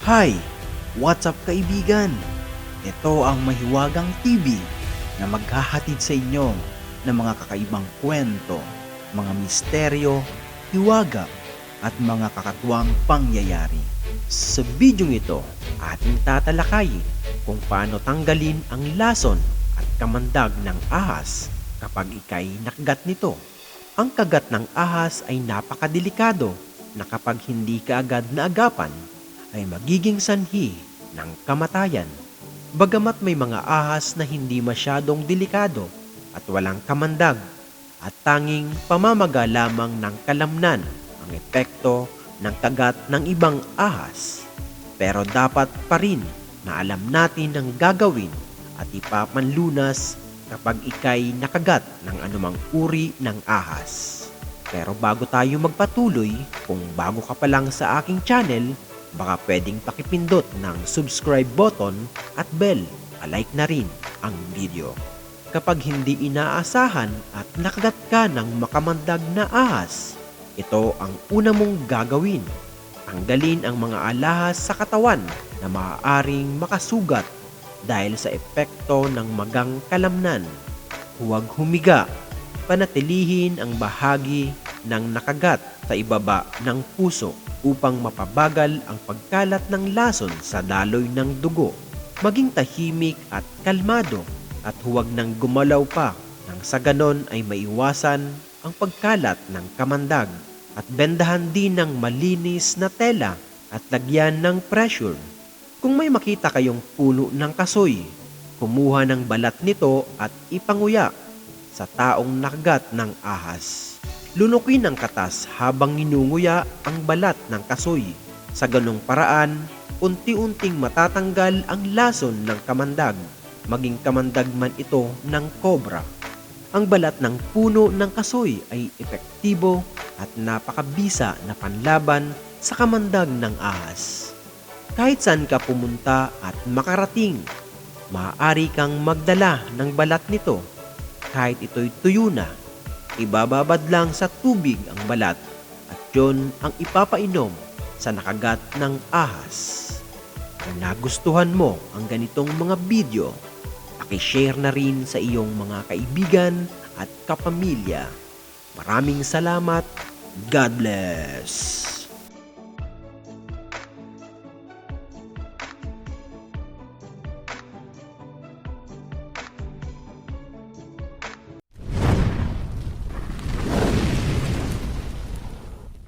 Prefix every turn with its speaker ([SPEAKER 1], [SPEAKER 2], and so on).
[SPEAKER 1] Hi! What's up kaibigan? Ito ang Mahiwagang TV na maghahatid sa inyo ng mga kakaibang kwento, mga misteryo, hiwaga at mga kakatuwang pangyayari. Sa bidyong ito, ating tatalakayin kung paano tanggalin ang lason at kamandag ng ahas kapag ika'y nakagat nito. Ang kagat ng ahas ay napakadelikado na kapag hindi ka agad naagapan, ay magiging sanhi ng kamatayan. Bagamat may mga ahas na hindi masyadong delikado at walang kamandag at tanging pamamaga lamang ng kalamnan ang epekto ng kagat ng ibang ahas. Pero dapat pa rin na alam natin ang gagawin at ipapanlunas kapag ika'y nakagat ng anumang uri ng ahas. Pero bago tayo magpatuloy, kung bago ka pa lang sa aking channel, baka pwedeng pakipindot ng subscribe button at bell, like na rin ang video. Kapag hindi inaasahan at nakagat ka ng makamandag na ahas, ito ang una mong gagawin. Tanggalin ang mga alahas sa katawan na maaaring makasugat dahil sa epekto ng magang kalamnan. Huwag humiga. Panatilihin ang bahagi ng nakagat sa ibaba ng puso upang mapabagal ang pagkalat ng lason sa daloy ng dugo. Maging tahimik at kalmado at huwag nang gumalaw pa nang sa ganon ay maiwasan ang pagkalat ng kamandag. At bendahan din ng malinis na tela at lagyan ng pressure. Kung may makita kayong puno ng kasoy, kumuha ng balat nito at ipanguya sa taong nakagat ng ahas. Lunukin ang katas habang ninunguya ang balat ng kasoy. Sa ganong paraan, unti-unting matatanggal ang lason ng kamandag, maging kamandag man ito ng kobra. Ang balat ng puno ng kasoy ay epektibo at napakabisa na panlaban sa kamandag ng ahas. Kahit saan ka pumunta at makarating, maaari kang magdala ng balat nito. Kahit ito'y tuyo na, ibababad lang sa tubig ang balat at yon ang ipapainom sa nakagat ng ahas. Kung nagustuhan mo ang ganitong mga video, pakishare na rin sa iyong mga kaibigan at kapamilya. Maraming salamat. God bless.